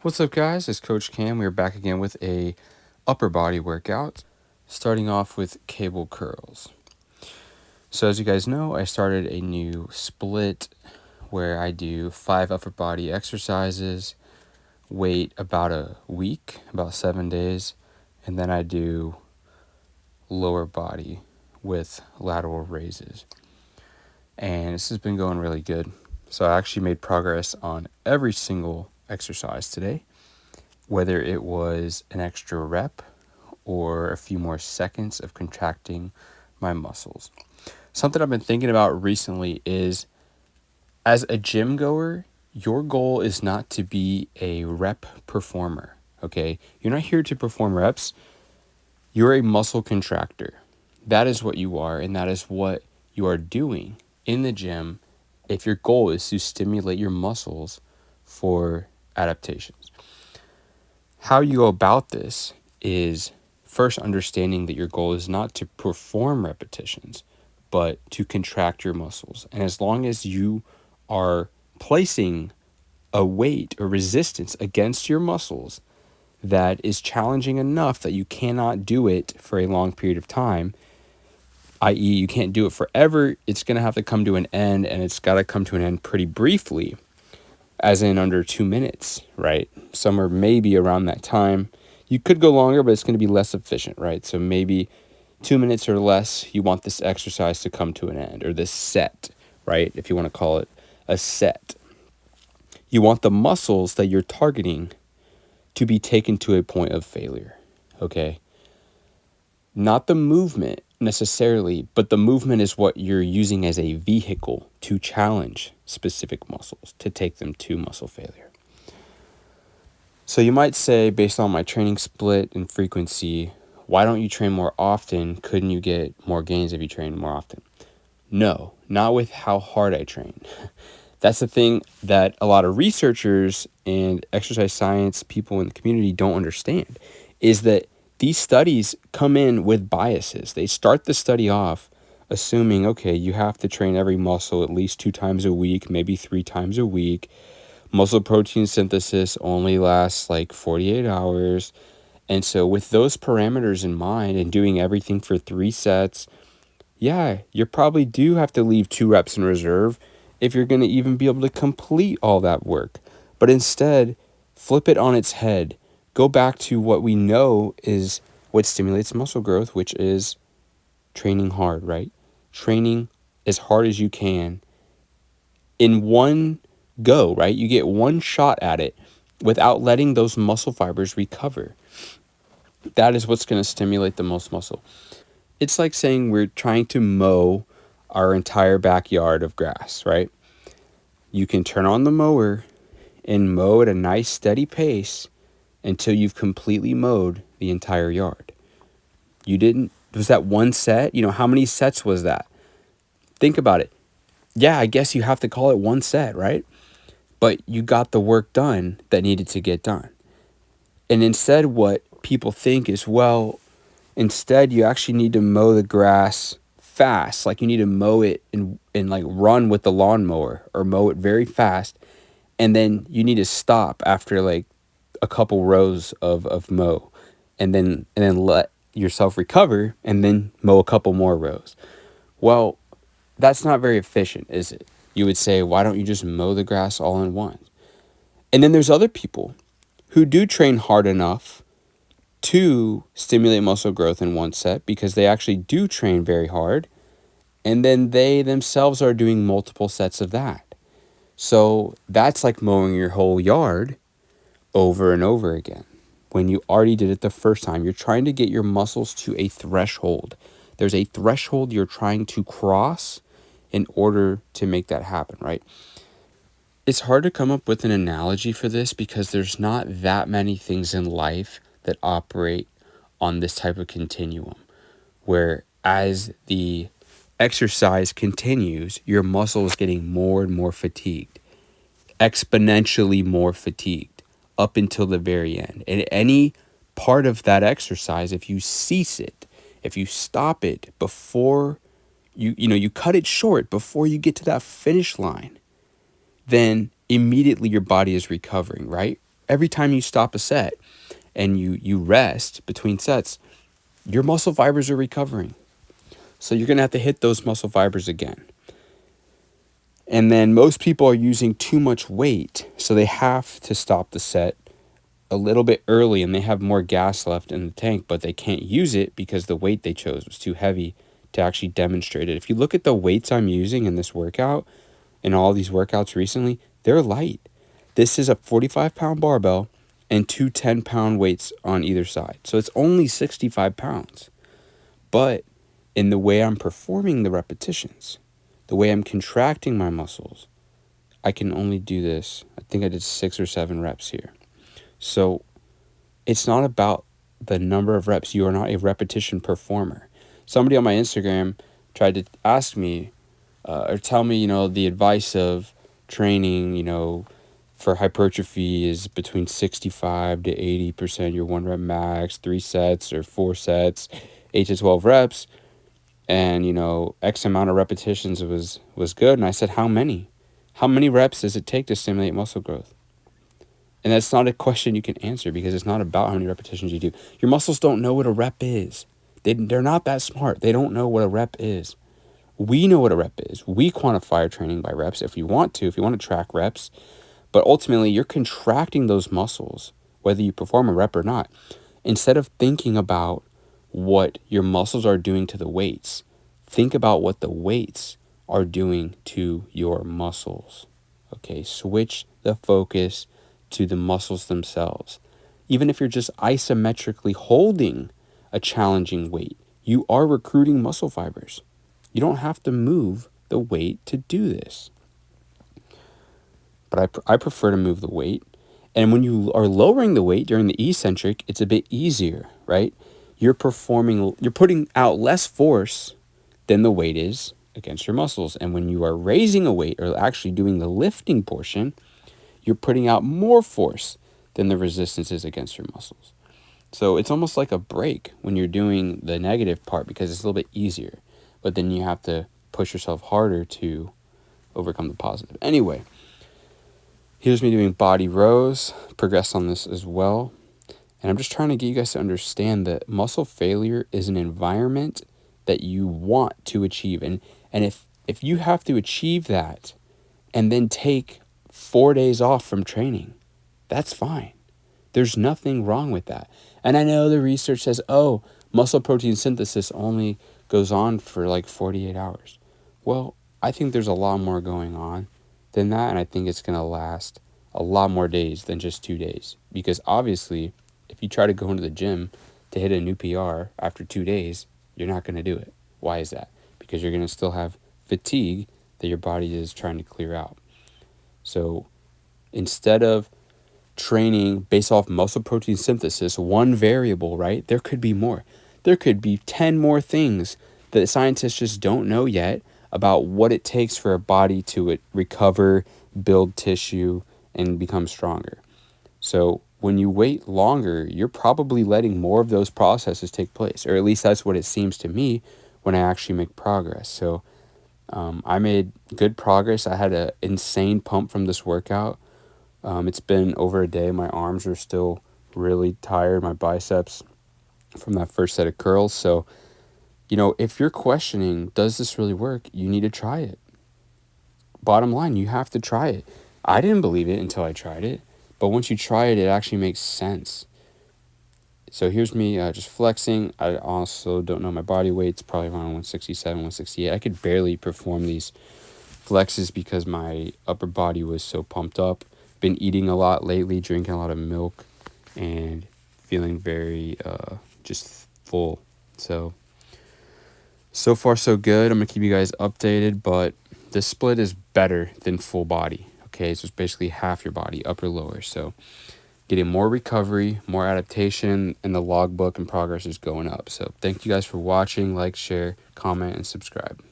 What's up, guys? It's Coach Cam. We're back again with a upper body workout, starting off with cable curls. So as you guys know, I started a new split where I do 5 upper body exercises, wait about a week, about 7 days, and then I do lower body with lateral raises. And this has been going really good. So I actually made progress on every single exercise today, whether it was an extra rep or a few more seconds of contracting my muscles. Something I've been thinking about recently is, as a gym goer, your goal is not to be a rep performer, okay? You're not here to perform reps. You're a muscle contractor. That is what you are, and that is what you are doing in the gym if your goal is to stimulate your muscles for adaptations. How you go about this is first understanding that your goal is not to perform repetitions, but to contract your muscles. And as long as you are placing a weight or resistance against your muscles that is challenging enough that you cannot do it for a long period of time, i.e., you can't do it forever, it's going to have to come to an end, and it's got to come to an end pretty briefly, as in under 2 minutes, right? Somewhere maybe around that time. You could go longer, but it's going to be less efficient, right? So maybe 2 minutes or less, you want this exercise to come to an end, or this set, right? If you want to call it a set. You want the muscles that you're targeting to be taken to a point of failure, okay? Not the movement necessarily, but the movement is what you're using as a vehicle to challenge specific muscles, to take them to muscle failure. So you might say, based on my training split and frequency, why don't you train more often? Couldn't you get more gains if you train more often? No, not with how hard I train. That's the thing that a lot of researchers and exercise science people in the community don't understand, is that these studies come in with biases. They start the study off assuming, okay, you have to train every muscle at least 2 times a week, maybe 3 times a week. Muscle protein synthesis only lasts like 48 hours. And so with those parameters in mind and doing everything for 3 sets, yeah, you probably do have to leave 2 reps in reserve if you're going to even be able to complete all that work. But instead, flip it on its head. Go back to what we know is what stimulates muscle growth, which is training hard, right? Training as hard as you can in one go, right? You get one shot at it without letting those muscle fibers recover. That is what's going to stimulate the most muscle. It's like saying we're trying to mow our entire backyard of grass, right? You can turn on the mower and mow at a nice steady pace until you've completely mowed the entire yard. Was that one set? How many sets was that? Think about it. Yeah, I guess you have to call it one set, right? But you got the work done that needed to get done. And instead, what people think is, instead you actually need to mow the grass fast. Like you need to mow it and like run with the lawnmower or mow it very fast. And then you need to stop after like a couple rows of mow and then let yourself recover and then mow a couple more rows. Well, that's not very efficient, is it? You would say, why don't you just mow the grass all in one? And then there's other people who do train hard enough to stimulate muscle growth in one set because they actually do train very hard. And then they themselves are doing multiple sets of that. So that's like mowing your whole yard over and over again. When you already did it the first time, you're trying to get your muscles to a threshold. There's a threshold you're trying to cross in order to make that happen, right? It's hard to come up with an analogy for this because there's not that many things in life that operate on this type of continuum, where as the exercise continues, your muscle is getting more and more fatigued, exponentially more fatigued up until the very end. And any part of that exercise, if you cease it, if you stop it before you cut it short before you get to that finish line, then immediately your body is recovering, right? every time you stop a set and you rest between sets, your muscle fibers are recovering. So you're going to have to hit those muscle fibers again. And then most people are using too much weight, so they have to stop the set a little bit early and they have more gas left in the tank, but they can't use it because the weight they chose was too heavy to actually demonstrate it. If you look at the weights I'm using in this workout and all these workouts recently, they're light. This is a 45-pound barbell and two 10-pound weights on either side. So it's only 65 pounds. But in the way I'm performing the repetitions, the way I'm contracting my muscles, I can only do this. I think I did 6 or 7 reps here. So it's not about the number of reps. You are not a repetition performer. Somebody on my Instagram tried to ask me or tell me, the advice of training, for hypertrophy is between 65 to 80% your 1 rep max, 3 sets or 4 sets, 8 to 12 reps. And, X amount of repetitions was good. And I said, how many? How many reps does it take to stimulate muscle growth? And that's not a question you can answer because it's not about how many repetitions you do. Your muscles don't know what a rep is. They're not that smart. They don't know what a rep is. We know what a rep is. We quantify our training by reps if you want to track reps. But ultimately, you're contracting those muscles, whether you perform a rep or not. Instead of thinking about what your muscles are doing to the weights, think about what the weights are doing to your muscles. Okay, switch the focus to the muscles themselves. Even if you're just isometrically holding a challenging weight, you are recruiting muscle fibers. You don't have to move the weight to do this. But I prefer to move the weight. And when you are lowering the weight during the eccentric, it's a bit easier, right? You're putting out less force than the weight is against your muscles. And when you are raising a weight or actually doing the lifting portion, you're putting out more force than the resistance is against your muscles. So it's almost like a break when you're doing the negative part because it's a little bit easier. But then you have to push yourself harder to overcome the positive. Anyway, here's me doing body rows, progress on this as well. And I'm just trying to get you guys to understand that muscle failure is an environment that you want to achieve. And if you have to achieve that and then take 4 days off from training, that's fine. There's nothing wrong with that. And I know the research says, muscle protein synthesis only goes on for like 48 hours. Well, I think there's a lot more going on than that. And I think it's going to last a lot more days than just 2 days. Because obviously, if you try to go into the gym to hit a new PR after 2 days, you're not going to do it. Why is that? Because you're going to still have fatigue that your body is trying to clear out. So instead of training based off muscle protein synthesis, one variable, right? There could be more. There could be 10 more things that scientists just don't know yet about what it takes for a body to recover, build tissue, and become stronger. So when you wait longer, you're probably letting more of those processes take place, or at least that's what it seems to me when I actually make progress. So I made good progress. I had an insane pump from this workout. It's been over a day. My arms are still really tired, my biceps from that first set of curls. So, if you're questioning, does this really work? You need to try it. Bottom line, you have to try it. I didn't believe it until I tried it. But once you try it, it actually makes sense. So here's me just flexing. I also don't know my body weight. It's probably around 167, 168. I could barely perform these flexes because my upper body was so pumped up. Been eating a lot lately, drinking a lot of milk, and feeling very just full. So far so good. I'm going to keep you guys updated, but this split is better than full body. Okay, so it's basically half your body, upper, lower. So getting more recovery, more adaptation, and the logbook and progress is going up. So thank you guys for watching. Like, share, comment, and subscribe.